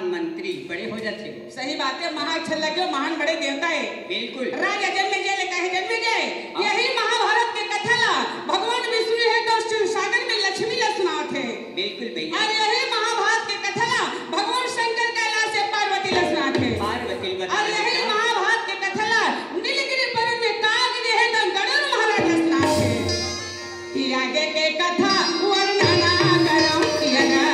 महान मंत्री बड़े हो जाते हो। सही बात है, महा अच्छा लगे, महान बड़े देवता है। बिल्कुल। राजा जन्मे जय कहे जन्मे जय, यही महाभारत के कथा ला भगवान विष्णु है तो शिव सागर में लक्ष्मी ला सुनाते हैं। बिल्कुल भैया। और यही महाभारत के कथा ला भगवान शंकर कैलाश से पार्वती ला सुनाते हैं। पार्वती और यही महाभारत के कथा ला नीलगिरी पर्वत में काग जे है तो गरुड़ महाराज ला सुनाते हैं। कि आगे के कथा वर्णना करम यगा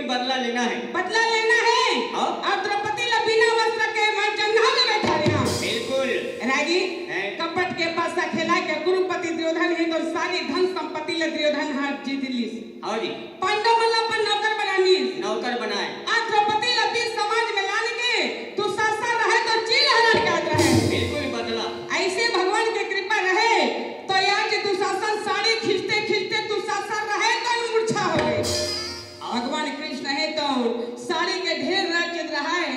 बदला लेना है। बदला लेना है। अब द्रौपदी ला बिना वस्त्र के मैं जंगल में बैठा रहा। बिल्कुल। रागी कपट के पासा खेला के गुरुपति दुर्योधन है तो सारी धन संपत्ति ले दुर्योधन हाथ जीत ली। हाँ जी। पांडव मल्ला पर नौकर बनानी। नौकर बनाए। आज द्रौपदी ला बीच समाज में लाने के तू सासा रहे तो चील हरण कर रहे। बिल्कुल बदला। ऐसे भगवान की कृपा रहे तो आज तू सासा साड़ी खींचते खींचते तू सासा रहे तो मूर्छा हो गई। भगवान कृष्ण है तो साड़ी के ढेर राज्य रहा है।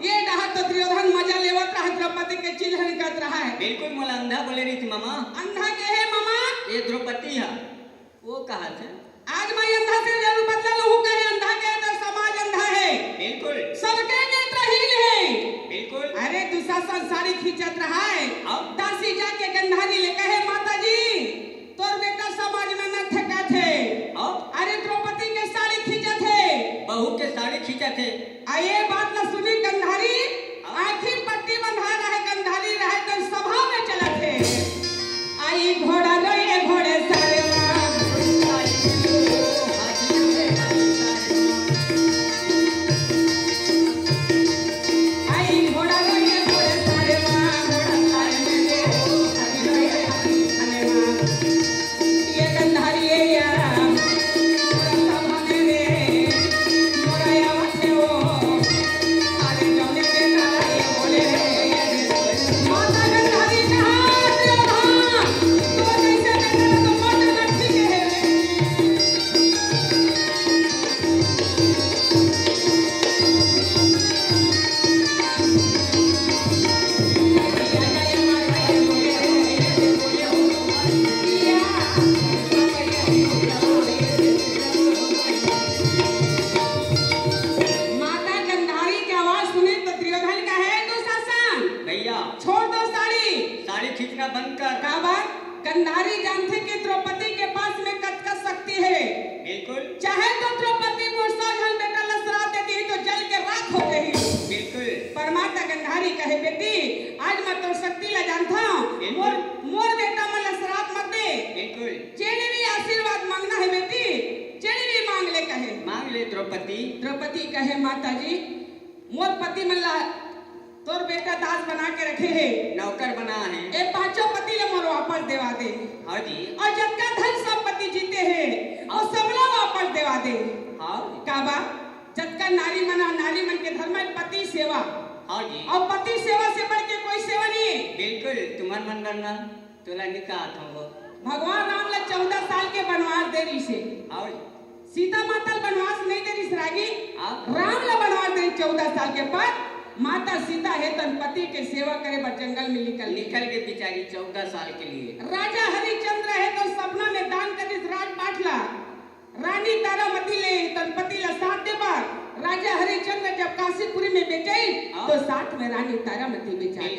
ये रहा तो दुर्योधन मजा लेवत रहा, द्रौपदी के चिल्हन करत रहा है। बिल्कुल मोला अंधा बोले रही थी मामा। अंधा के है मामा? ये द्रौपदी है। वो कहा था? आज मैं अंधा से जरूर बदला लूँ कहे अंधा के तो समाज अंधा है। बिल्कुल। सबके नेत्रहीन है। बिल्कुल। अरे दुशासन साड़ी खींचत रहा है। दासी जाके गंधारी ले कहे माता जी तोर बेटा समाज में न ठका थे। अरे द्रौपदी के साड़ी खींचा थे। बहू के साड़ी खींचा थे। ये बात न सुनी गंधारी आखिर पट्टी बंधा रहे गंधारी रहे तो सभा में चला थे। आई घोड़ा रोए घोड़े सारे गंधारी जानते कि द्रौपदी के पास में कतकत शक्ति है। बिल्कुल। चाहे तो द्रौपदी मोसा जल बेटा लसरा देती है तो जल के राख हो गई। बिल्कुल। परमात्मा गंधारी कहे बेटी आज मैं तो शक्ति ला जानता हूँ मोर बेटा मैं लसरात मत दे। बिल्कुल। जेने भी आशीर्वाद मांगना है बेटी जेने भी मांग ले कहे। मांग ले द्रौपदी। द्रौपदी कहे माता जी मोर पति मल्ला तोर बेटा दास बना के रखे है नौकर बना है। ए पांचों पति ले मोर वापस देवा दे। हाँ जी। और जितना धन संपत्ति जीते हैं और सबला वापस देवा दे। हाँ। काबा जितना नारी मना नारी मन के धर्म में पति सेवा। हाँ जी। और पति सेवा से बढ़ के कोई सेवा नहीं है। बिल्कुल तुम्हार मन करना तोला निकाह था। भगवान राम ले 14 साल के वनवास दे रही से। हाँ। सीता माता वनवास नहीं दे रही रागी। राम ला वनवास दे 14 साल के बाद माता सीता है तन पति के सेवा करे पर जंगल में निकल के बिचारी 14 साल के लिए। राजा हरिश्चंद्र है तो सपना में दान करी राजपाट ला रानी तारामती ले तन पति ला साथ दे पर राजा हरिश्चंद्र जब काशीपुरी में बेचाई तो साथ में रानी तारामती बेचाई।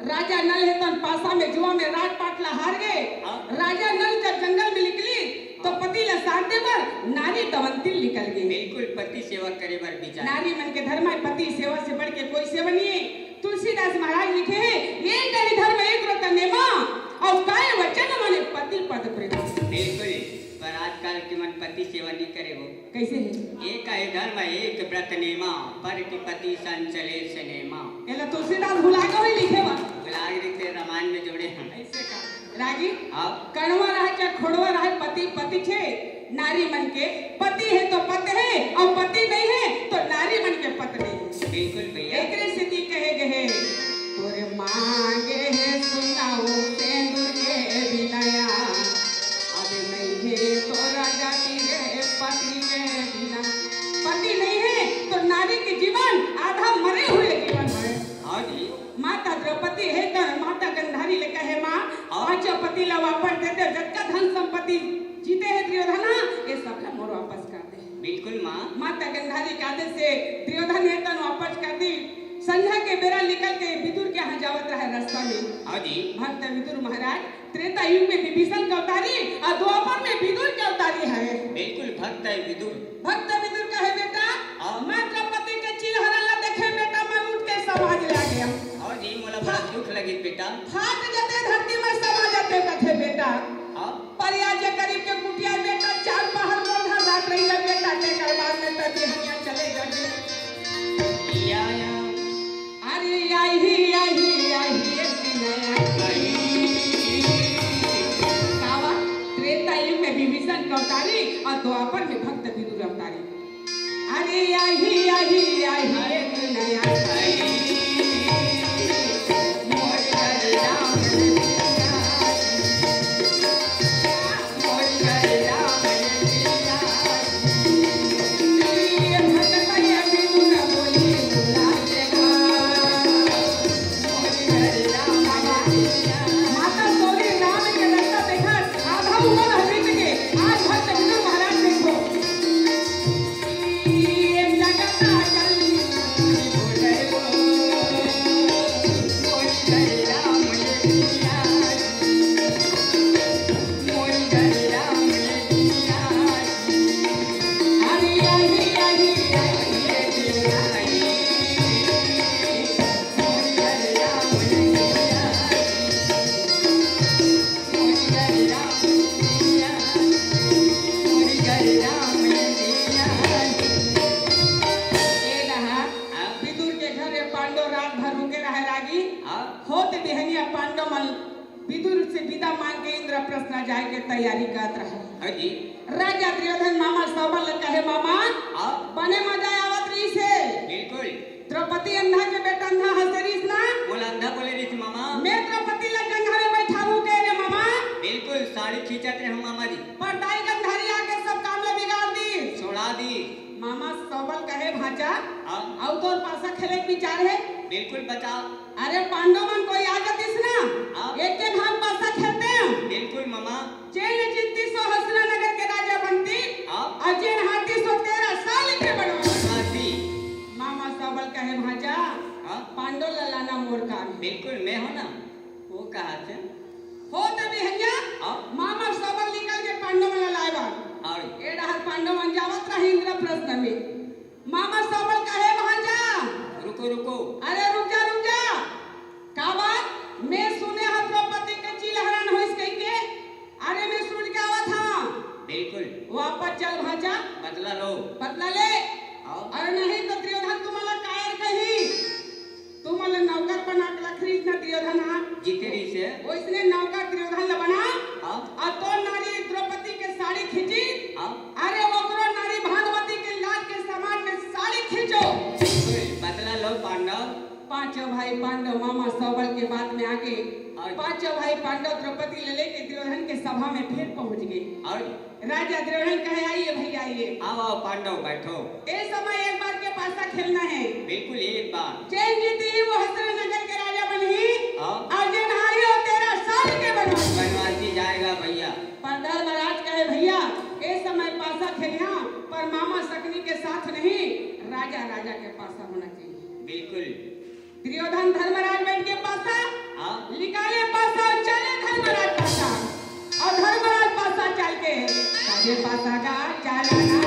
राजा नल है तन पासा में जुआ में राजपाट ला हार गए। राजा नल जब जंगल में निकली तो पति ला साथ दे पर नारी दमंती पति निकल गए। बिल्कुल पति सेवा करे बर विचार। नारी मन के धर्म है, पति सेवा से बढ़ के कोई सेवा नहीं है। तुलसीदास महाराज लिखे हैं, ये करी धर्म एक व्रत नेमा और काय वचन माने पति पद प्रेम। बिल्कुल, पर आजकल के मन पति सेवा नहीं करे वो। कैसे है? एक है धर्म एक व्रत नेमा, पर की पति संचले सिनेमा। एला तुलसीदास भुला के लिखे बा। भुला के रामायण में जोड़े हैं। ऐसे का रागी हाँ कणवा रहे चाहे खोड़वा रहे, पति पति छे। नारी मन के पति है तो पत है, और पति नहीं है तो नारी मन के पत नहीं। बिल्कुल भैया। एक स्थिति कहे गए तोरे मांगे है सुनाओ सिंदूर के बिनाया, अब नहीं है तो राजा की रे पति के बिना। पति नहीं है तो नारी के जीवन आधा मरे हुए जीवन है। हाँ जी। माता द्रौपदी है तो माता गंधारी ले कहे माँ पांचों पति ला वापस दे दे, जबका धन संपत्ति जीते है दुर्योधना ये सब ला मोर वापस कर दे। बिल्कुल माँ। माता गंधारी के आदेश से दुर्योधन है तो वापस कर दी। संध्या के बेरा निकल के विदुर के यहाँ जावत रहे रास्ता में। हाँ जी। भक्त विदुर महाराज त्रेता युग में विभीषण का अवतारी और द्वापर में विदुर के अवतारी है। बिल्कुल भक्त है विदुर। भक्त विदुर कहे बेटा मैं द्रौपदी के चिलहरा ला देखे बेटा मैं उठ के समाज ला गया। हाँ जी, मोला बड़ा दुख लगी बेटा। फाट जते धरती में समा जाते कथे बेटा। हाँ। परिया जे करीब के कुटिया बेटा चार पहाड़ मोढ़ा रात रही है बेटा के करबार में तब बिहनिया चले गए। या अरे आई कावा त्रेता युग में विभीषण का अवतारी और द्वापर में भक्त विदुर अवतारी। अरे आई नया जाए के तैयारी करत रहे। राजा दुर्योधन मामा सबल कहे मामा बने मजा आवत रही से। बिल्कुल। द्रौपदी अंधा के बेटा अंधा हंसरीस ना बोला अंधा बोले रही थी मामा। मैं द्रौपदी ला जंघा में बैठाऊ के रे मामा। बिल्कुल साड़ी खींचते हम मामा जी। पर दाई गंधारी आके सब काम ले बिगाड़ दी छोड़ा दी। मामा सबल कहे भाचा हाँ। और तोर पासा खेले के विचार है। बिल्कुल बचाओ। अरे पांडव मन कोई आ जातीस ना एक के भाग पासा खेलते हैं। बिल्कुल मामा। चैन जीतती सो हसना नगर के राजा बनती और चैन हारती सो 13 साल के बनवाती। मामा सबल कहे भाचा पांडव ललाना मोर काम। बिल्कुल मैं हूँ ना वो कहा थे हो तभी हैया मामा सबल निकल के पांडव मन लाएबा और ए डहर पांडव मन जावत रहे इंद्रप्रस्थ में। मामा सबल कहे भाचा रुको रुको। अरे रुक जा का बात मैं सुने हा द्रौपदी के चिलहरण होइस कह के। अरे मैं सुन के आवा था। बिल्कुल वापस चल भाचा बदला ले। अरे नहीं तो दुर्योधन तुम्हारा कायर कही तुम्हारा नौकर बना के लखरी ना दुर्योधन जीतेरी से ओइसने नौकर दुर्योधन ला बना और तो नारी द्रौपदी के साड़ी खींची। अरे ओकरो नारी भानुमति के लाल के समान में साड़ी खींचो। बदला लो पांडव। पांचों भाई पांडव मामा सबल के बाद में आके पांचों भाई पांडव द्रौपदी ले लेके दुर्योधन के सभा में फिर पहुंच गए। और राजा दुर्योधन कहे आइए भैया आइए। आओ पांडव बैठो। इस समय एक बार के पासा खेलना है। बिल्कुल एक बार। चैन जीती ही वो हसर नगर के राजा बनी और जिन हारियो 13 साल के बनवासी जाएगा भैया। पर धर्मराज कहे भैया इस समय पासा खेलिया पर मामा सकनी के साथ नहीं राजा के पासा होना चाहिए। बिल्कुल। दुर्योधन धर्मराज बैठ के पासा निकाले पासा और चले धर्मराज पासा और धर्मराज पासा चल के पासा का चालाना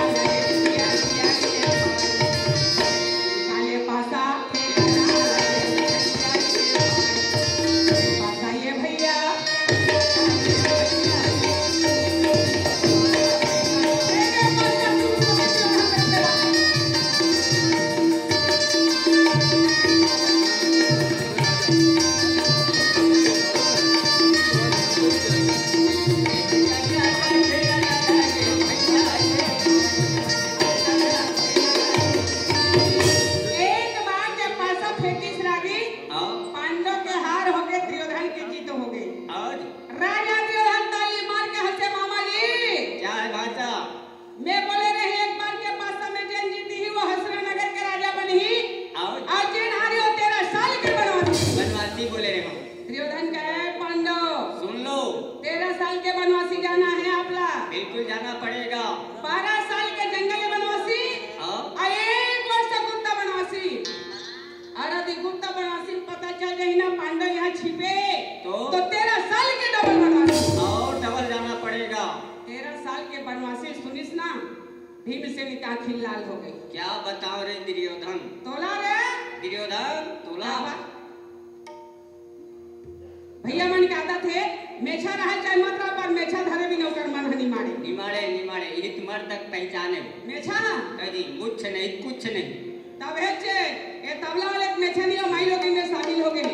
बिल्कुल जाना पड़ेगा। 12 साल के जंगल बनवासी हाँ, और 1 वर्ष गुप्ता बनवासी। और यदि गुप्ता बनवासी को पता चल गई ना पांडव यहाँ छिपे तो 13 साल के डबल बनवासी और डबल जाना पड़ेगा। 13 साल के बनवासी सुनिस ना भीमसेन की आँखें लाल हो गई। क्या बताओ रे दुर्योधन, तोला रे दुर्योधन तोला। भैया मन के आदत है मेछा रहे चाहे मत रहा पर मेछा धरे भी नौकर मन हनी मारे निमाड़े निमाड़े हित मर तक पहचाने मेछा कभी कुछ नहीं कुछ नहीं। तब है चे ये तबला वाले मेछा नहीं हो माई लोग इनमें शामिल हो गए।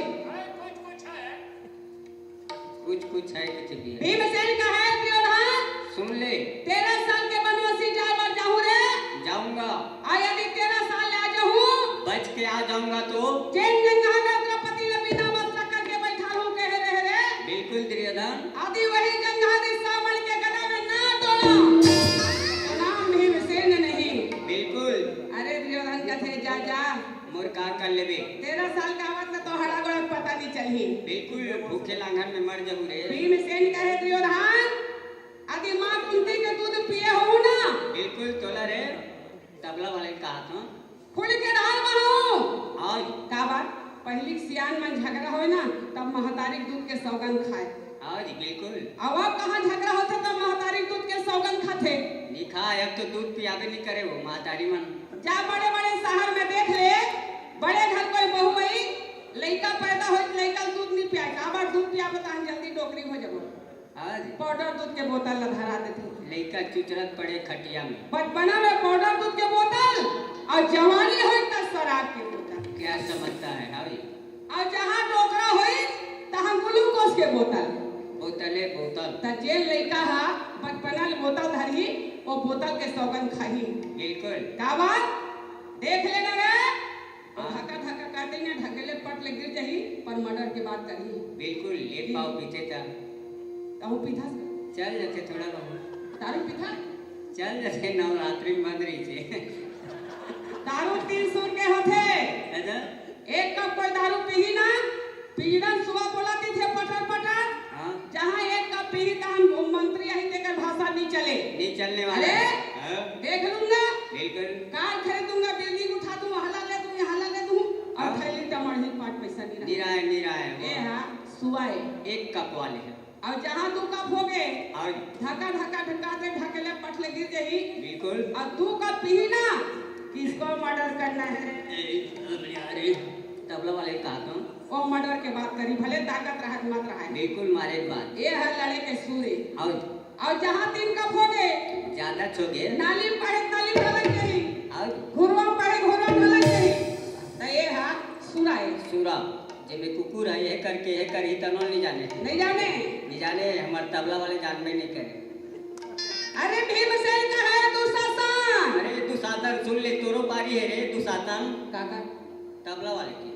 कुछ है कुछ भी है। भीमसेन का है दुर्योधन सुन ले 13 साल के बनवासी जाए बार जाऊं रे जाऊंगा। आ यदि 13 साल ले आ जाऊं बच के आ जाऊंगा तो चैन जंगा में द्रौपदी ने बिना वस्त्र करके बैठा हूं कह रहे रे बिल्कुल दुर्योधन। आदि वही जंगा ने सामल के गदा में ना तोड़ा नाम भीमसेन नहीं। बिल्कुल। अरे दुर्योधन कथे जा जा मोर का कर लेबे। 13 साल का आवत न तो हड़ा गोड़ा पता नहीं चली। बिल्कुल भूखे लांघन में मर जाऊं रे। भीमसेन कहे दुर्योधन आदि मां कुंती के दूध पिए हो ना। बिल्कुल तोला रे तबला वाले कहा था खुल के ढाल बनो आज का बात पहली सियान में झगड़ा होए ना तब महतारी दूध के सौगंध खाए। आज बिल्कुल। अब कहाँ झगड़ा होते तब महतारी दूध के सौगंध खाते लिखा है अब तो दूध पियाबे नहीं करे वो मातारी मन। जा बड़े बड़े शहर में देख ले बड़े घर कोई बहू आई लड़का पैदा हो लड़का दूध नहीं पिया काबर दूध पिया बता जल्दी डोकरी हो जब आज पाउडर दूध के बोतल धरा देती लड़का चुचरत पड़े खटिया में। बचपना में पाउडर दूध के बोतल और जवानी हो तब शराब के बोतल। क्या समझता है हावी। और जहाँ डोकरा हुई तहाँ ग्लूकोज के बोतल बोतले बोतल। त जेल लड़का हा बचपना ले बोतल धरी वो बोतल के सौगंध खाही। बिल्कुल। का बात देख लेना रे धक्का धक्का काटेंगे ढकेले पट ले गिर जाही पर मर्डर के बात करी। बिल्कुल ले पाओ पीछे था कहूँ पीथा चल जाते थोड़ा बहुत दारू पीथा चल जाते नवरात्रि में बंद रही थी। दारू 3 सूर के होते अच्छा एक कप कोई दारू पी ना पीड़न सुबह बोलाती थे पटर पटर हाँ जहाँ एक कप पी तहाँ मंत्री आई देकर भाषा नहीं चले नहीं चलने वाले। अरे हाँ, देख लूंगा बिल्कुल। कार खरीदूंगा बिल्डिंग उठा दूं हला ले दूं हला ले दूं और हाँ। थैली टमाटर पाट पैसा नहीं रहा निराय ए हां सुवाए एक कप वाले हैं और जहाँ 2 कप हो गए और धक्का धक्का ढका दे ढकेले पटले गिर जाही। बिल्कुल। और 2 कप पी ना किसको मर्डर करना है अरे तबला वाले कहा था वो मर्डर के बात करी भले ताकत रहा मत रहा है। बिल्कुल मारे बात ये है लड़े के सूरे और जहाँ 3 कप हो गए ज्यादा छोगे नाली पढ़े ताली ढलक गई और घुरवा पढ़े घुरवा ढलक गई तो ये है सुराए सूरा जब कुकुर है ये करके ये कर ही तनो नहीं जाने हमारे तबला वाले जानबे नहीं करे। अरे भीमसेन का है दुशासन। अरे दुशासन सुन ले तोरो पारी है रे दुशासन काका तबला वाले की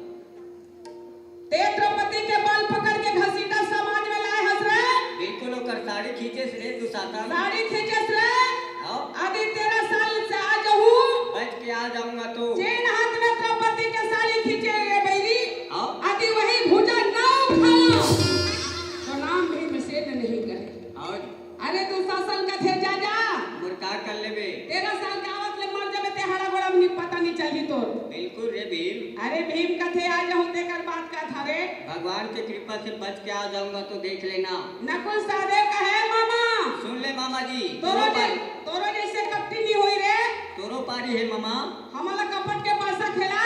ते द्रौपदी के बाल पकड़ के घसीटा समाज में लाए हंस रे। बिल्कुल ओकर साड़ी खींचे से रे दुशासन साड़ी खींचस रे आओ आदि 13 साल से आ जाऊं बच के आ जाऊंगा तो चैन हाथ में द्रौपदी के साड़ी खींचे रे बैरी आओ आदि वही भुजा ना उठा तो नाम भीमसेन नहीं कहे। और अरे दुशासन का थे जा जा मुर्का कर लेबे 13 साल के आवत ले मर जाबे ते हड़ा गोड़ा में पता नहीं चली तो। बिल्कुल रे भीम। अरे भीम का थे आ जाऊं देकर बात का था रे भगवान की कृपा से बच के आ जाऊंगा तो देख लेना। नकुल सहदेव का है मामा सुन ले मामा जी तोरो जैसे कपटी नहीं हुई रे तोरो पारी है मामा हमारा कपट के पासा खेला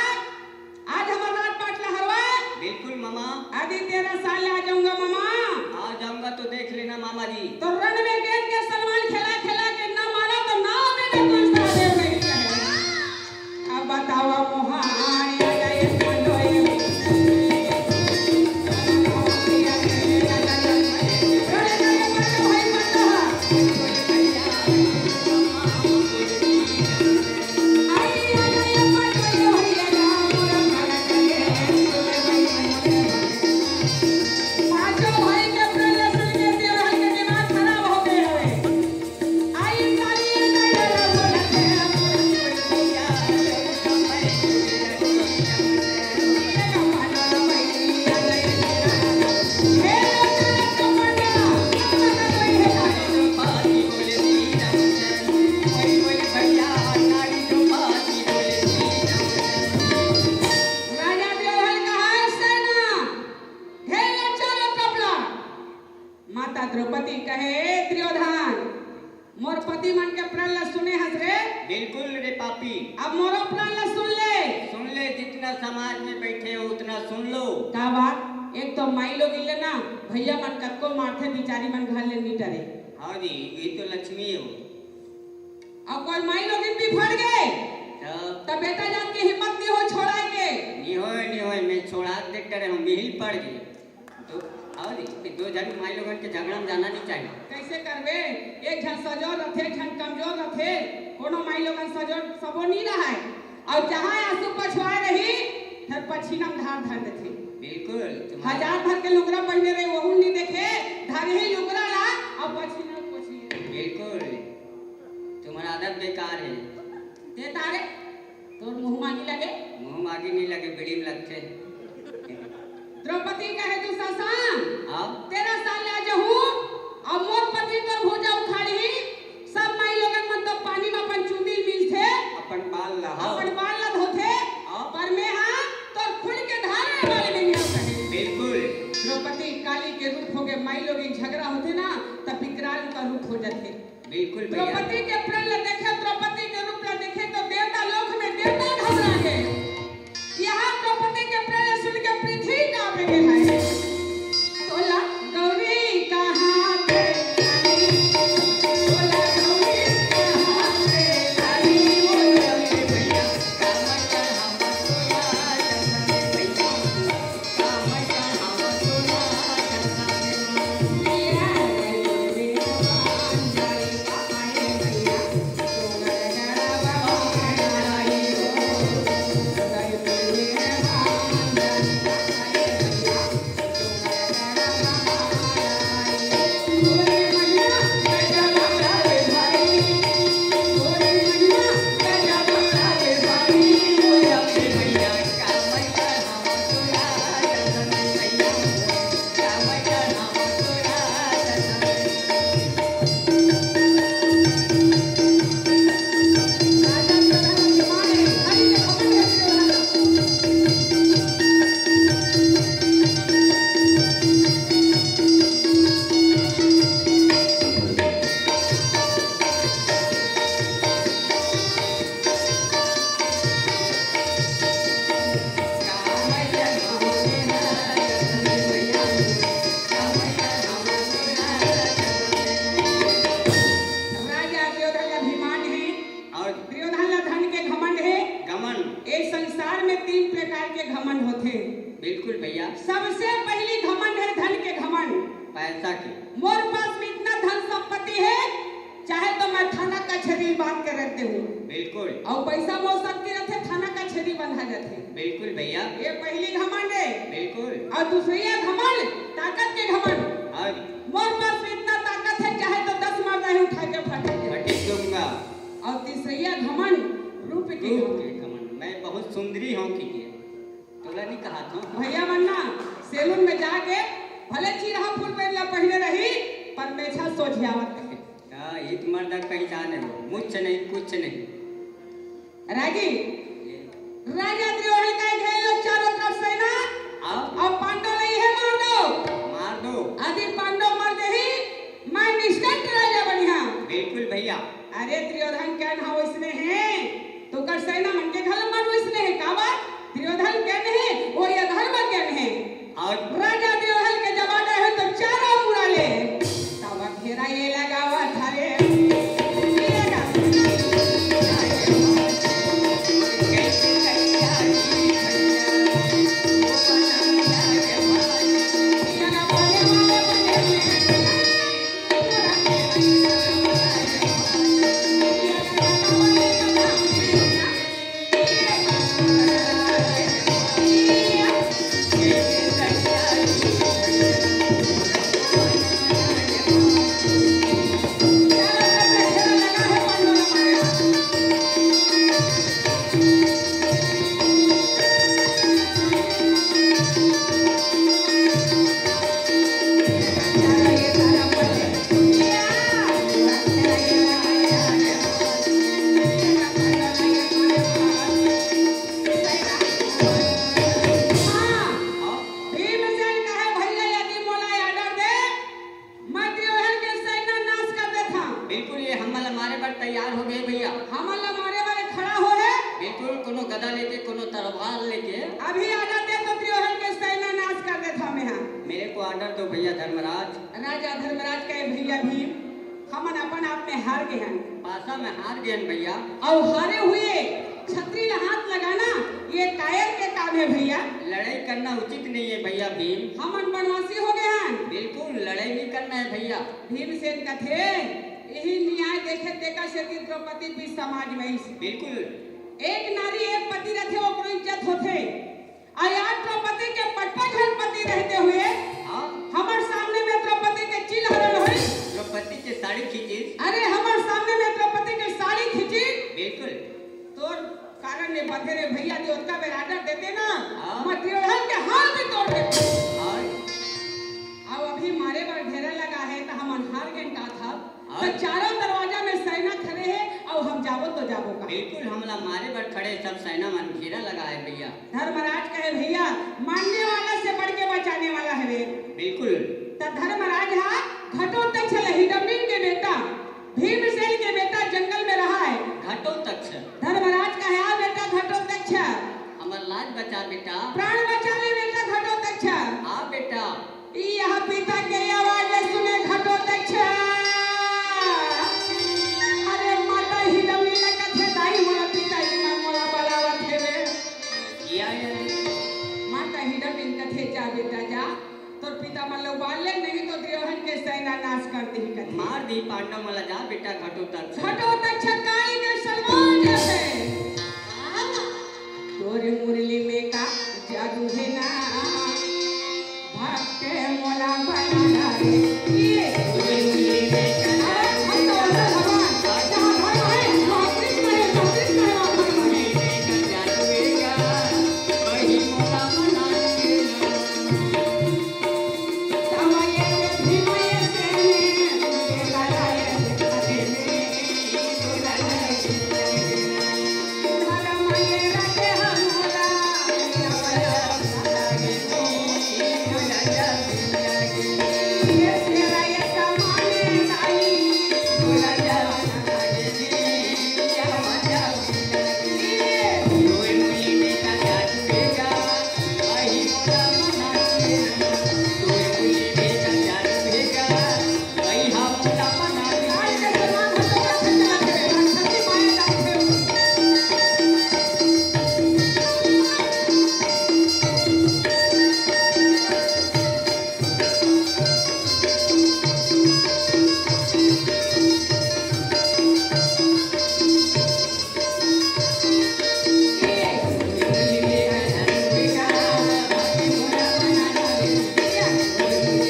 आज हमारा रात पाट लहरवा। बिल्कुल मामा आदि 13 साल ले आ जाऊंगा मामा आ जाऊंगा तो देख लेना मामा जी। तो रन में गेंद के सलमान खेला खेला के ना मारा तो ना भी नकुल सहदेव नहीं कहे। अब बताओ मोहान आ जाए बोलोए द्रौपदी मन के प्रण ला सुने हस रे? बिल्कुल रे पापी। अब मोरो प्रण ला सुन ले, जितना समाज में बैठे हो उतना सुन लो। का बात? एक तो माई लोग इले ना भैया मन कत्को मारथे बिचारी मन घर ले नहीं डरे। हाँ जी, ये तो लक्ष्मी हो। अब कोई माई लोग भी फट गए तब बेटा जान के हिम्मत नहीं हो छोड़ा के। नहीं हो मैं छोड़ा देख डरे हम हिल पड़ गए तो और दो जन माई लोगन के झगड़ा में जाना नहीं चाहिए। कैसे करबे? एक जन सजोर रथे, जन कमजोर रथे, कोनो माई लोगन सजोर सबो नहीं रहा है और जहां आंसू पछवाए रही फिर पछीना में धार धर देथे। बिल्कुल हजार भर के लुगरा पहने रहे वो नहीं देखे, धर ही लुगरा ला और पछीना पोछी। बिल्कुल तुम्हारा आदत बेकार है। ते तारे तोर मुंह मांगी लगे? मुंह मांगी नहीं लगे, बिड़ी में लगते। द्रौपदी कहे तू ससान अब तेरा साल ले जाहू और मोर पति तोर भुजा उखाड़ी सब माई लोगन मन तो पानी में अपन चुंदी मिलथे, अपन बाल ला धोथे पर मैं हां तोर खुल के धारे वाले में नहीं कहे। बिल्कुल द्रौपदी काली के रूप हो गए, माई लोग झगड़ा होते ना तब विकराल का रूप हो जाते। बिल्कुल द्रौपदी के प्रण ले देखे, द्रौपदी के रूप ले देखे तो देवता लोक में देवता घबरा गए। यहाँ द्रौपदी के प्रण सुन के पृथ्वी कांप गई है। तोला गौरी कहाँ पे आई, तोला गौरी कहाँ पे आई, बोला भैया कामचर हम सोया जगन भैया कामचर हम सोया जगन भैया गौरी भगवान जाई आए भैया तोला जरा भगवान आई हो गई बोले भगवान जाई आए भैया तोला जरा भगवान आई बोले भैया गजा बंगला रे भाई, बोले भैया गजा बंगला रे भाई, बोला भैया कामचर हम सोया जगन भैया कामचर हम सोया जगन। राजा दुर्योधन का अभिमान है और दुर्योधन का धन के घमंड है। गमन इस संसार में 3 प्रकार के घमंड होते हैं। बिल्कुल भैया। सबसे पहली घमंड है धन के घमंड। पैसा की मोर पास में इतना धन संपत्ति है चाहे तो मैं थाना कचहरी बात कर रहते हूँ बिल्कुल और पैसा मोर सकती रहते थाना कचहरी बंधा जाते। बिल्कुल भैया। ये पहली घमंड है। बिल्कुल और दूसरी है घमंड ताकत के घमंड। और मोर पास में इतना ताकत है चाहे तो 10 मर्दा ही उठा के फटेंगे। फटिक दूंगा। और तीसरी है घमंड रूप के घमंड। मैं बहुत सुंदरी हूँ की तोला नहीं कहा था भैया मन्ना सैलून में जाके भले चिरहा फूल पहनला पहने रही पर मेछा सोझियावत है। एक मर्दा कहीं जाने हो मुझ नहीं कुछ नहीं। रागी राजा दुर्योधन का घेर लो चारों तरफ सेना अब पांडव नहीं है मार दो आदि पांडव मर दे ही मैं निष्कंठ राजा बनिया। बिल्कुल भैया। अरे दुर्योधन क्या ना वैसने है तो कर सेना मन के घर मन वैसने है का बात दुर्योधन क्या नहीं वो ये घर में क्या है और राजा दुर्योधन के जमाना है तो चारों मुड़ा ले तब घेरा ये लगावा थारे मारे पर तैयार हो गए भैया। हमन ला मारे वाले खड़ा हो है। बिल्कुल कोनो गदा लेके कोनो तलवार लेके अभी आ जाते तो दुर्योधन के सेना नाश कर देता हमें यहाँ। मेरे को ऑर्डर दो भैया धर्मराज। राजा धर्मराज कहे भैया भीम हमन अपन आप में हार गए हैं। पासा में हार गए भैया। और हारे हुए छतरी में हाथ लगाना ये कायर के काम है भैया। लड़ाई करना उचित नहीं है भैया भीम। हमन वनवासी हो गए हैं। बिल्कुल लड़ाई नहीं करना है भैया। भीमसेन का थे यही न्याय देखे देखा से द्रौपदी भी समाज में बिल्कुल एक नारी एक पति रहते ओकरो इज्जत होते। आज द्रौपदी के पटपट पति रहते हुए हमार सामने में द्रौपदी के चिल हरण हुई। द्रौपदी के साड़ी खींची। अरे हमार सामने में द्रौपदी के साड़ी खींची। बिल्कुल तोर कारण में बंधे रे भैया देवता में राजा देते ना मैं दुर्योधन के हाथ भी तोड़ देते। अब अभी मारे पर घेरा लगा है तो हम हार गए का था तो चारों दरवाजा में सेना खड़े है और हम जाबो तो जाबो का। बिल्कुल हमला मारे पर खड़े सब सेना मन घेरा लगा है भैया। धर्मराज कहे भैया मानने वाला से बढ़ के बचाने वाला है रे। बिल्कुल तो धर्मराज हा घटोत्कच हिडम्बी के बेटा भीमसेन के बेटा जंगल में रहा है। घटोत्कच धर्मराज कहे आ बेटा घटोत्कच हमर लाज बचा बेटा। प्राण बचा ले बेटा घटोत्कच। आ बेटा यह पिता के आवाज सुने घटोत्कच। अरे माता हिडम्बी ने कथे दाई मोरा पिता जी मन मोरा बलावत है रे। किया माता हिडम्बी कथे जा बेटा जा तोर पिता मन लो बाल ले नहीं तो दुर्योधन के सेना नाश कर दी कथे। मार दी पांडव मला जा बेटा घटोत्कच। घटोत्कच काली के सलमान जैसे तोरे मुरली में का जादू है ना भक्त मोला बनाना रे। ये तोरे मुरली में का हम तो भगवान जहां भगवान है कृष्ण है जादू बेगा वही मोला बनाने समाये भीमये से लड़ाई अरे धर्मये रखे हमरा ये तेरा ये समाने नहीं आज के सलमान हटोरा चला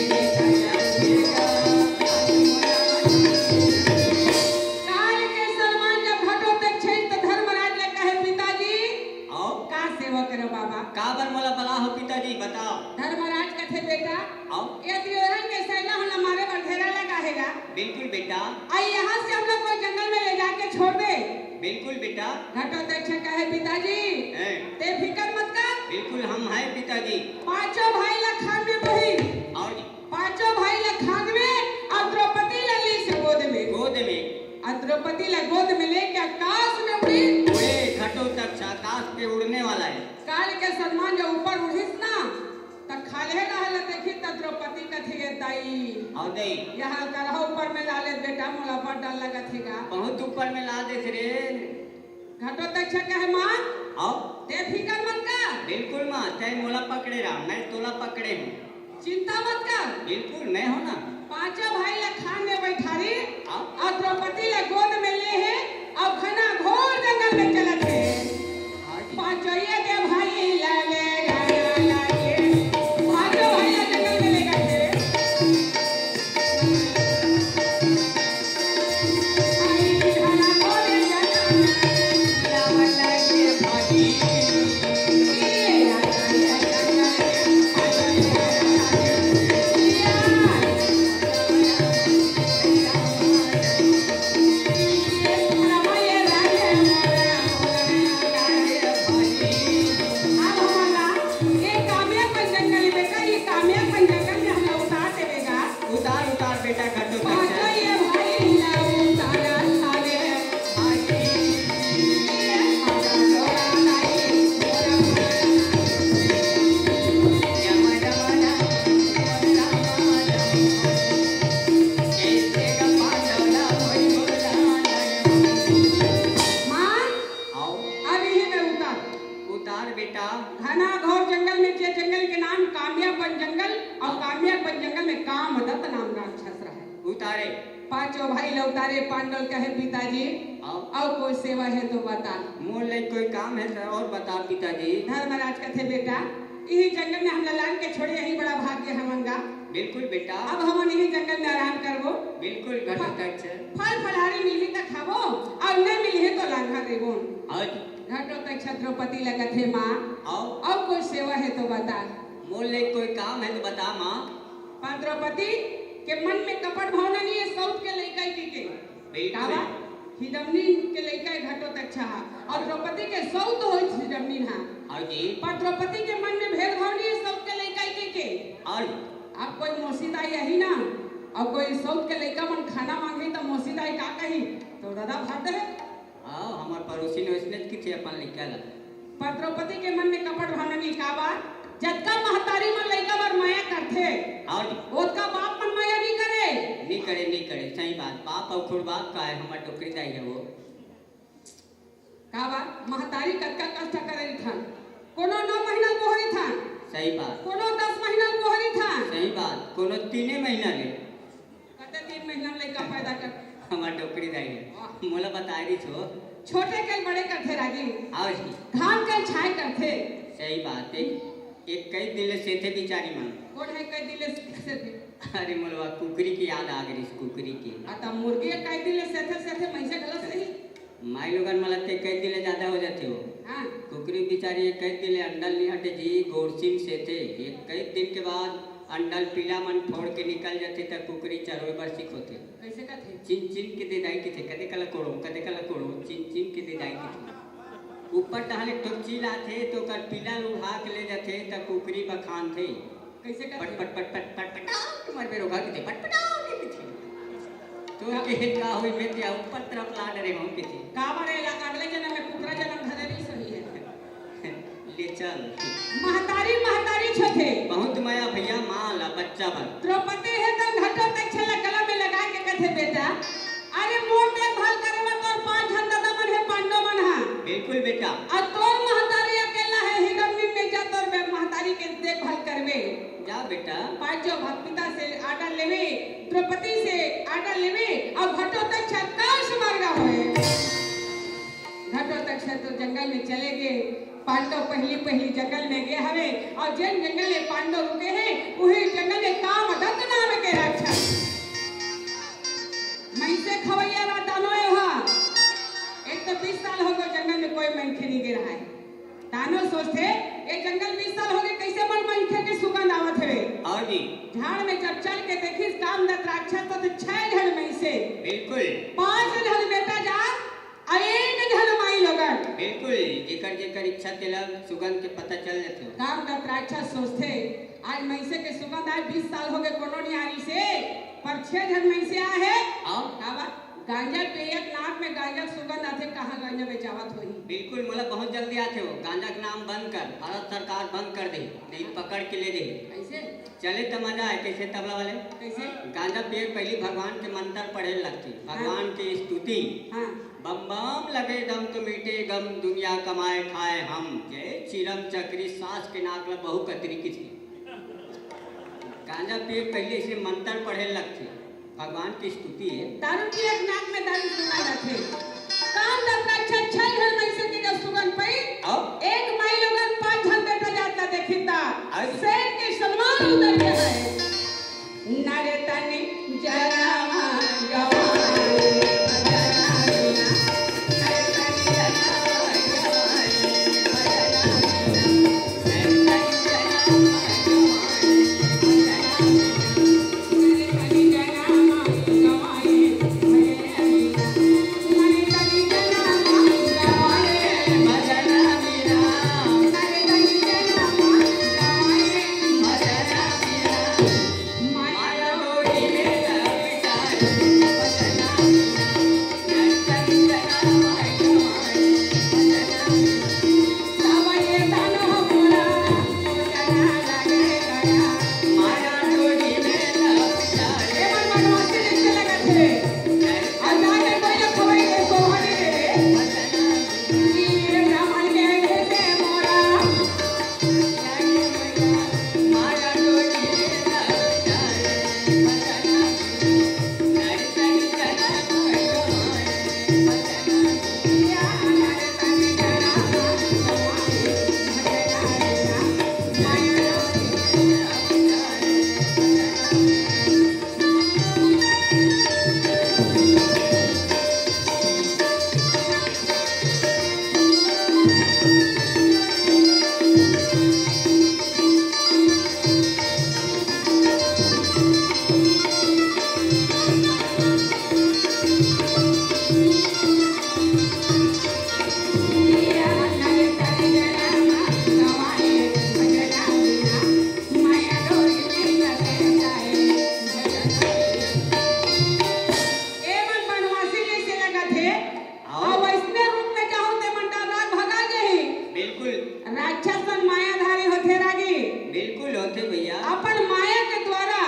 के छत्ती मारे जाते। काल के सलमान जब घटोत्कच छै तो धर्मराज ने कहे पिताजी आओ का सेवा करो बाबा। काबर मोला बला हो पिताजी बताओ। धर्मराज कथे बेटा आओ ये दुर्योधन के सेना हम हमारे पर घेरा लगा हैगा। बिल्कुल बेटा। आई यहाँ से हम लोग को जंगल में ले जाके छोड़ दे। बिल्कुल बेटा। घटोत्कच कहे पिताजी हैं, ते फिकर मत कर। बिल्कुल हम हैं पिताजी। पांचों भाई ला खान में बही आओ जी पांचों भाई ला खान में और द्रौपदी लल्ली से गोद में गोद में और द्रौपदी ला गोद में लेके आकाश में उड़ी। उड़े घटोत्कच आकाश पे उड़ने वाला है। काल के सलमान जब ऊपर उड़िस ना तो खाले रहल देखी तो द्रौपदी कथी गे दाई आओ दे यहाँ करहो ऊपर में लाले बेटा मोला पर डर लगा थीगा। बहुत ऊपर में ला दे रे। घटोत्कच कहे मां आओ ते फिकर मत कर बिल्कुल माँ चाहे मोला पकड़े रहा मैं तोला पकड़े हूँ। चिंता मत कर। बिल्कुल मैं हूँ ना। पांचों भाई ला खान में बैठारी आओ और द्रौपदी ला गोद में ले है और घना घोर जंगल में चलत है। हाँ जी। पांचों ये दे भाई ला ले गाना लागे पांचों भाई ला जंगल में ले गए थे। आई घना घोर जंगल रावण के भागी ये पांचों भाई लौटारे पांडव कहे पिताजी और कोई सेवा है तो बता। मोल ले कोई काम है तो और बता पिताजी। धर्मराज कथे बेटा यही जंगल में हम लान के छोड़े यही बड़ा भाग्य हमंगा। बिल्कुल बेटा। अब हम यही जंगल में आराम करबो। बिल्कुल घटोत्कच। फल फलहारी मिलही त खाबो और नहीं मिलही तो लांघा देबो। और घटोत्कच द्रौपदी लगत है माँ और कोई सेवा है तो बता। मोल ले कोई काम है तो बता माँ। पर द्रौपदी के मन में कपट भावना नहीं है सौत के लइका के कावा हिडमनी के लइका घटोत्कच और द्रौपदी के सौत होई हिडमनी हां। और जी पर द्रौपदी के मन में भेदभाव नहीं है सौत के लइका के। और अब कोई मौसीदाई यही ना और कोई सौत के लइका मन खाना मांगे तो मौसीदाई का कही तो दादा भात है। हां हमार पड़ोसी ने उसने की थी अपन लइका ला। पर द्रौपदी के मन में कपट भावना नहीं कावा जतका महतारी मन लइका बर माया करथे और ओतका बाप मन माया नहीं करे। नहीं करे सही बात। बाप और खुद बाप का है हमार टोकरी दाई है वो। कावा महतारी कतका कष्ट करे थन कोनो 9 महीना पोहरी थन। सही बात। कोनो 10 महीना पोहरी थन। सही बात। कोनो 3 महीना ले कते 3 महीना लइका पैदा कर हमार टोकरी दाई है। मोला बता दी छो छोटे के बड़े करथे राजी। आओ जी घाम के छाय करथे। सही बात है। एक कई दिल से थे बिचारी मन। कौन है कई दिल से थे? अरे मोलवा कुकरी की याद आ गई इस कुकरी की। आता मुर्गी कई दिल से थे मैसे गलत सही। माई लोगन मलते कई दिल ज्यादा हो जाते हो। हां कुकरी बिचारी कई दिल अंडल नहीं हटे जी गोरसिन से थे। एक कई दिन के बाद अंडल पीला मन फोड़ के निकल जाते त कुकरी चरोए बर सीख होते। कैसे का थे? चिन के दे दाई के थे कदे कला कोड़ो चिन के दे दाई के थे। ऊपर टहले टोकचीला थे तो कर पीला उठा के ले जाते त कुकरी बखान थे। कैसे का पट पट पट पट पट पट मर बेरो भाग थे पट पटाओ के थे। तो के का होई में ते ऊपर तरफ ला डरे हम के थे। का बरे ला अगले जन्म में कुकरा जन्म धरली सही है। ले चल महतारी छथे बहुत माया भैया मां ला बच्चा बन। द्रौपदी है तो घटोत्कच गला में लगा के कथे बेटा अरे मोर देखभाल करे में तोर 5 जन दादा मन है पांडव मन हां। बिल्कुल बेटा। और तोर महतारी अकेला है हिडमनी में जा तोर महतारी के देखभाल करबे। जा बेटा। पांचों भक्तिता से आर्डर लेवे द्रौपदी से आर्डर लेवे और घटोत्कच काश मार्गा होए। घटोत्कच तो जंगल में चले गए। पांडव पहली जंगल में गए हवे और जिन जंगल में पांडव रुके हैं वही जंगल में कामदत्त नाम के राक्षस मैसे खवैया दानो है वहां। एक तो 20 साल हो गए जंगल में कोई मनखे नहीं गिरा है। दानो सोचते ये जंगल 20 साल हो गए कैसे मन मनखे के सुगंध आवत है। और जी झाड़ में जब चल के देखी कामदत्त राक्षस तो 6 जन में से बिल्कुल 5 जन बेटा जा और 1 जन माई लोगन। बिल्कुल जेकर इच्छा तेला सुगंध के पता चल जाते हो। कामदत्त राक्षस सोचते आज मैसे के सुगंध आए 20 साल हो गए कोनो नहीं आ रही से पर 6 जन मैसे आ है। कावा गांजा पेयक नाक में गांजा सुगंध आते कहां गांजा बेचावत होई। बिल्कुल मतलब बहुत जल्दी आते हो। गांजा का नाम बंद कर भारत सरकार बंद कर दे नहीं पकड़ के ले दे। कैसे चले तो मजा है। कैसे तबला वाले कैसे गांजा पिए पहले भगवान के मंत्र पढ़े लगती भगवान की स्तुति। हां बम बम लगे दम तो मीटे गम दुनिया कमाए खाए हम जय चिरम चक्री सांस के नाक ला बहु कतरी की थी। गांजा पिए पहले से मंत्र पढ़े लगते भगवान की स्तुति है। दारू की एक नाक में दारू सुना रखे कामदत्त राक्षस 6 जन में से के सुगंध पे एक माई लोगन 5 जन बेटा जाता देखिता शेर के सम्मान उतर के है नारे तनी जरावा गवाए थे और वैसने रूप में चाहो ते मंडा राग भगा गए। बिल्कुल राक्षसन मायाधारी होते रागी। बिल्कुल होते भैया। अपन माया के द्वारा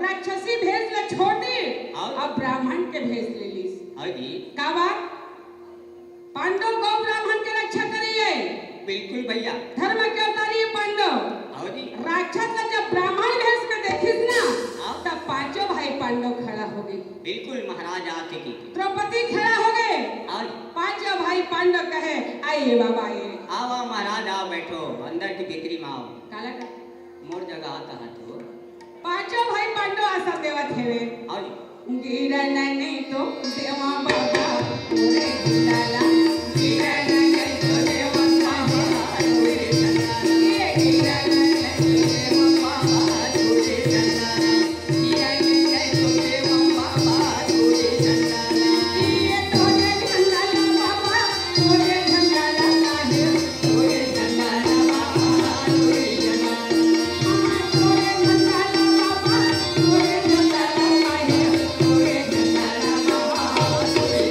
राक्षसी भेष ले छोड़ी अब ब्राह्मण के भेष ले ली। हाँ जी का बात पांडव गौ ब्राह्मण के रक्षा करिए। बिल्कुल भैया। धर्म के अवतारी पांडव। हाँ जी राक्षस का जब ब्राह्मण भेष में देखिस ना तब पांचों भाई पांडव खड़ा हो गए। बिल्कुल महाराज आते की द्रौपदी खड़ा हो गए। पांचों भाई पांडव कहे आइए बाबा आइए। आओ महाराज आओ बैठो अंदर की बिक्री में आओ। काला का मोर जगह आता है तो पांचों भाई पांडव आसन देवत हेवे। हाँ जी गिरन नहीं तो देवा बाबा पूरे गिराला गिरन नहीं तो देवा बाबा पूरे गिराला ये गिरन नहीं तो देवा बाबा पूरे गिराला गिरन नहीं तो देवा बाबा पूरे गिराला ये तो गिराला बाबा पूरे गिराला काहे पूरे गिराला बाबा पूरे गिराला पूरे गिराला बाबा पूरे गिराला काहे पूरे गिराला बाबा पूरे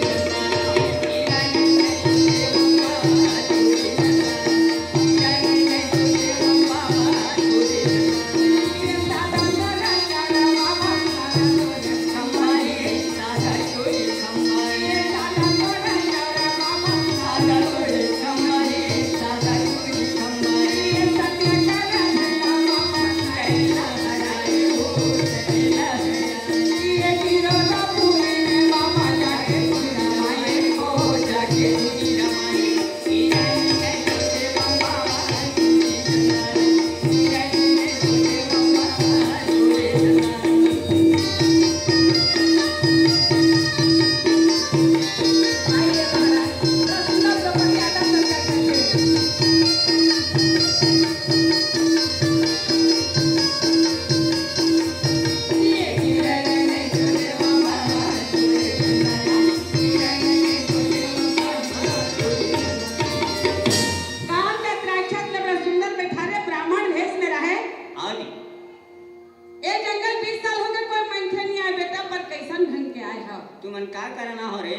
तुमन का करना हो रे?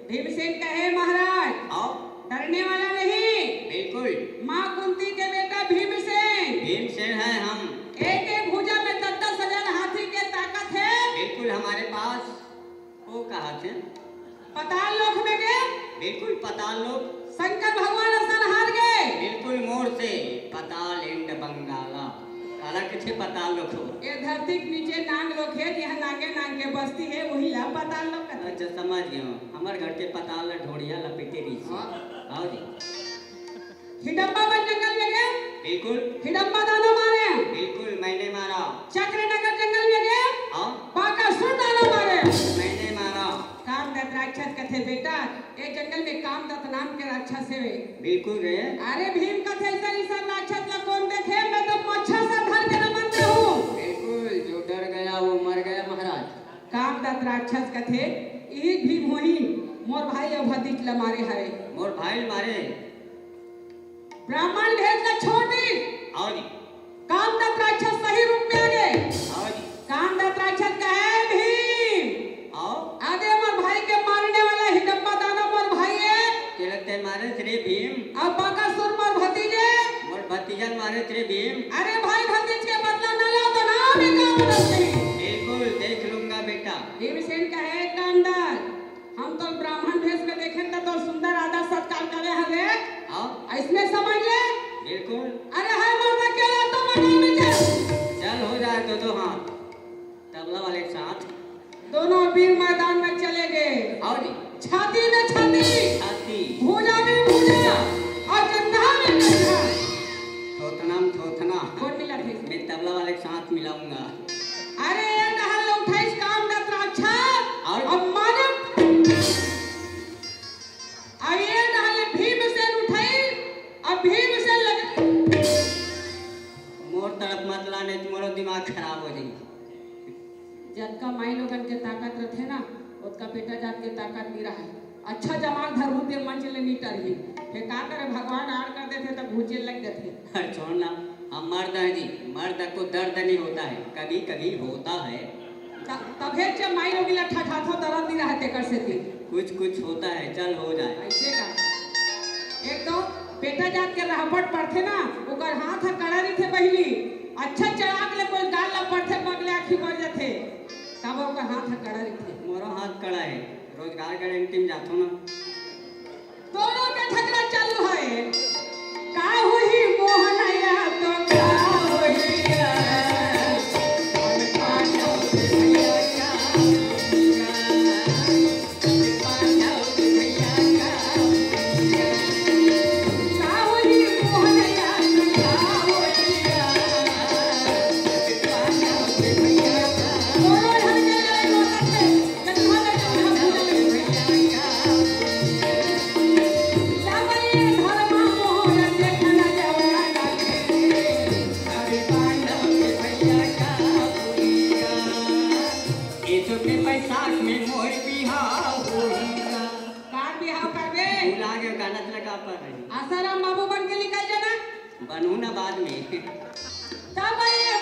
भीमसेन कहे महाराज आओ डरने वाला नहीं। बिल्कुल माँ कुंती के बेटा भीमसेन। भीमसेन है हम। एक एक भुजा में 10,000 हाथी के ताकत है। बिल्कुल हमारे पास। वो कहा थे पताल लोक में गए। बिल्कुल पताल लोक। शंकर भगवान संहार गए। बिल्कुल मोर से पताल इंड बंगाला काला किथे पताल लोक हो। ये धरती के नीचे नाग लोक है जहाँ नागे नाग के बस्ती है वही ला पताल लोक। अच्छा समझ गया। हमारे घर के पताल ढोड़िया लपेटे रही थी। आओ जी हिडम्बा वन जंगल में गए। बिल्कुल हिडम्बा दानो मारे। बिल्कुल मैंने मारा। चक्रनगर जंगल में गए। हाँ बाकासुर दानो मारे। मैंने मारा। कामदत्त राक्षस कथे बेटा ये जंगल में कामदत्त नाम के राक्षस है। बिल्कुल रे। अरे भीम कथे ऐसा राक्षस ला कौन देखे मैं तो मच्छर से धर के नमन हूँ। बिल्कुल जो डर गया वो मर गया महाराज। कामदत्त राक्षस कथे यही भीम होही मोर भाई और भतीज ला मारे है। मोर भाई मारे ब्राह्मण भेष ला छोड़ी। आओ जी कामदत्त राक्षस सही रूप में आ गए। आओ जी कामदत्त राक्षस कहे भीम आओ आगे मोर भाई के मारने वाला हिडम्बा दानो मोर भाई है। तिलकते मारे श्री भीम। अब बाकासुर मोर भतीजे। मोर भतीजन मारे श्री भीम। अरे भाई भतीज के बदला न लो तो ना भी कामदत्त नहीं। बिल्कुल देख लूंगा बेटा। भीमसेन कहे कामदत्त हम तो ब्राह्मण भेष में देखे तो सुंदर आदर सत्कार करे हवे। आओ इसमें समझ ले। बिल्कुल। अरे है मर्दा के ला तो मैदान में चल हो जाए दो हाथ तबला वाले के साथ। दोनों वीर मैदान में चले गए। आओ जी छाती में छाती छाती भुजा में भुजा और जंघा में जंघा। थोथना में थोथना। कौन मिला थे? मैं तबला वाले के साथ मिलाऊंगा। अरे ये डहल उठाइस कामदत्त राक्षस और माने अब ये डहल भीमसेन उठाई अब भीमसेन लगे। मोर तरफ मत लाने तुम्हारा दिमाग खराब हो जाएगी। जिनका माई लोगन के ताकत रहते ना उसका बेटा जात के ताकत नहीं रहा। अच्छा जमाल धरहू ते मंच ले नीटर ही फिर का करे भगवान आड़ कर देते तो भूजे लग जाते। छोड़ना हम मर्द हैं जी। मर्द को दर्द नहीं होता है कभी कभी होता है। तभे जब माई लोग ला ठाठा दर्द नहीं रहते कर से थी कुछ कुछ होता है, चल हो जाए। ऐसे का एक तो बेटा जात के रहपट पड़थे ना, ओकर हाथ कड़ा रहिथे बहिनी, अच्छा चढ़ाक ले कोई गाल ला पड़थे बगले आखी बढ़ जाथे, तब ओकर हाथ कड़ा रहिथे। मोरो हाथ कड़ा है, रोजगार गारंटी में जातो ना। दोनों का झगड़ा चालू है, का होई मोहनया तो का होई आसाराम बाबू बन के निकल जाना, बनू ना बाद में। तब ये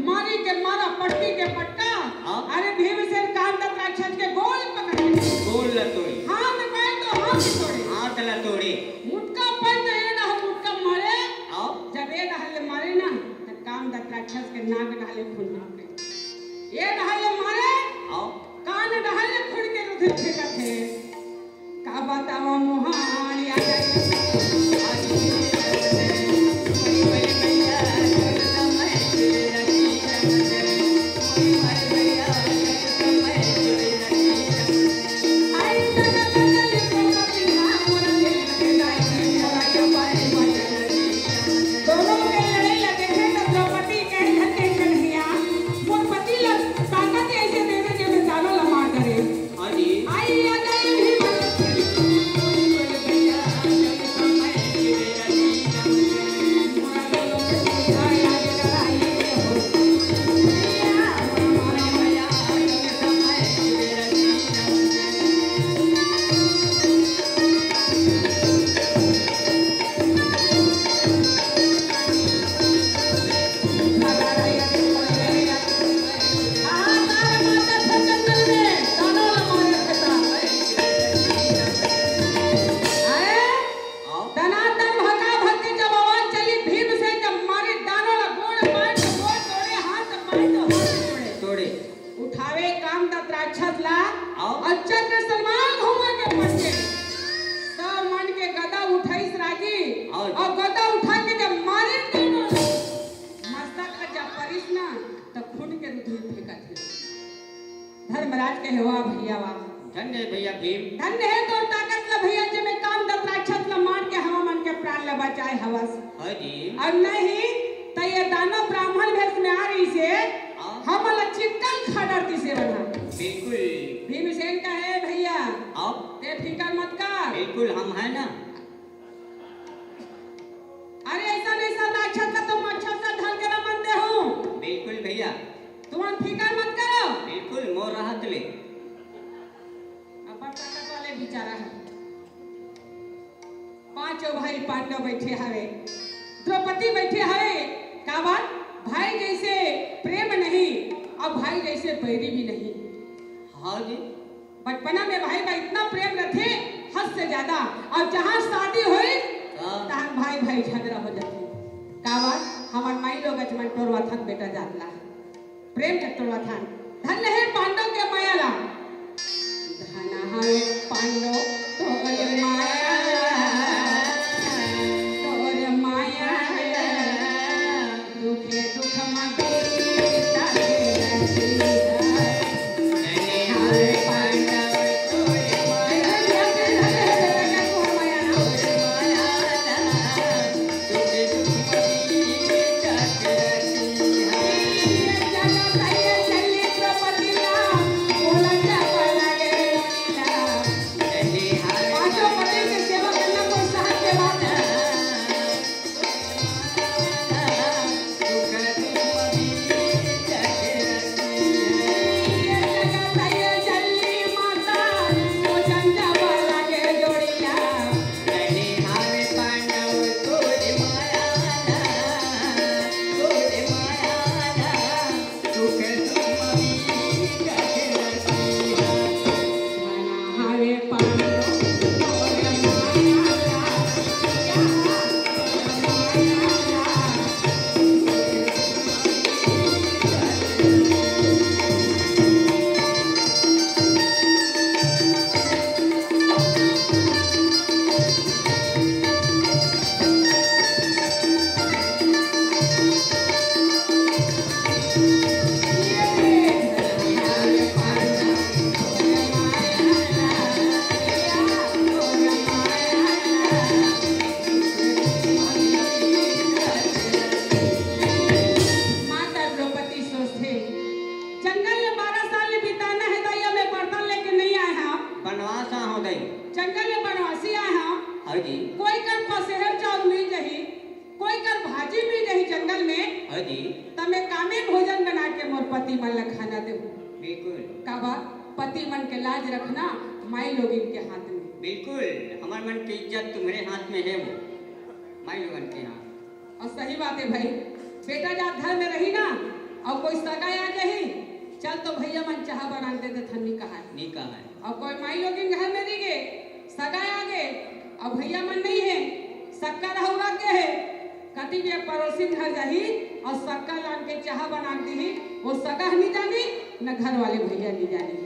मारी के मारा पट्टी के पट्टा, अरे भीमसेन कांत राक्षस के गोल पकड़ गोल लतोड़ी, हाथ पाए तो हाथ तोड़े, हाथ लतोड़ी, मुटका पाए तो ये ना मुटका मारे, जब ये डाले मारे ना तो कांत राक्षस के नाक डाले खून निकले, ये डाले मारे कान डाले खून के रुधिर फेंका थे, का बताओ मोहान या आई धर्मराज के हुआ भैया वाह धन्य है भैया भीम। धन्य है तो ताकत ला भैया जे में काम दत राक्षस ला मार के हवा मन के प्राण ला बचाए हवस। हाँ जी। और नहीं तो ये दानव ब्राह्मण भेष में आ रही से हम ला चिकन खा डरती से बना। बिल्कुल। भीमसेन का है भैया आप ते फिकर मत कर। बिल्कुल हम है ना। अरे ऐसा नहीं सा राक्षस का तुम अच्छा सा ढल के ना बनते हो। बिल्कुल भैया। तुम फिकर मत करो। बिल्कुल मोर राहत ले। अपन ताकत वाले बेचारा है। पांचों भाई पांडव बैठे हवे, द्रौपदी बैठे हवे। क्या बात? भाई जैसे प्रेम नहीं और भाई जैसे बैरी भी नहीं। हाँ जी। बचपना में भाई का इतना प्रेम रखे हद से ज्यादा और जहाँ शादी हुई तहाँ भाई भाई झगड़ा हो जाते। क्या बात? हमार माई लोग अचमन टोरवा थन बेटा जातला प्रेम के टोरवा थन। धन्य है पांडव के मायाला। धन है पांडव तोरे माया तोरे माया दुखे दुख मगे पति मन के लाज रखना माई लोगिन के हाथ में। बिल्कुल हमारे मन की इज्जत तुम्हारे हाथ में है वो माई लोगन के हाथ। और सही बात है भाई। बेटा जब घर में रही ना और कोई सगाई आ जाही चल तो भैया मन चाह बना दे थन्नी कहा है। और कोई माई लोगिन घर में नहीं गए सगाई आ गए और भैया मन नहीं है सक्का रहुआ के है कति के पड़ोसी घर जाही और सक्का लान के चाह बना दी वो सगा नहीं जानी न घर वाले भैया नहीं जानी।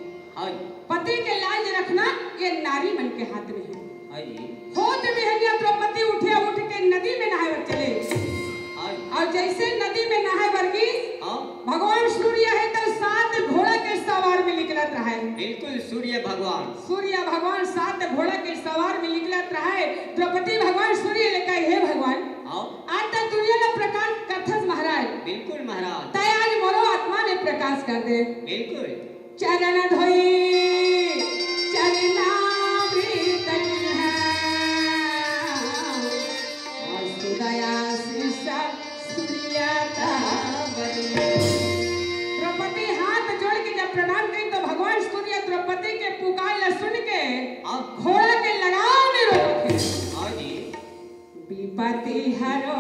पति के लाज रखना ये नारी मन के हाथ में है। होत बिहनिया द्रौपदी उठे उठ के नदी में नहाए चले और जैसे नदी में नहाए वर्गीस भगवान सूर्य है तो 7 घोड़ा के सवार में निकलत रहा है। बिल्कुल सूर्य भगवान 7 घोड़ा के सवार में निकलत रहा है। द्रौपदी भगवान सूर्य लेकर हे भगवान आज तक दुनिया में प्रकाश करथस महाराज। बिल्कुल महाराज तय आज मोरो आत्मा में प्रकाश कर दे। बिल्कुल चरण धोई चरणामृत और सुदया शीशा सूर्यता द्रौपदी हाथ जोड़ के जब प्रणाम की तो भगवान सूर्य द्रौपदी के पुकार ला सुन के घोड़ा के लगाव में रोके विपत्ति हरो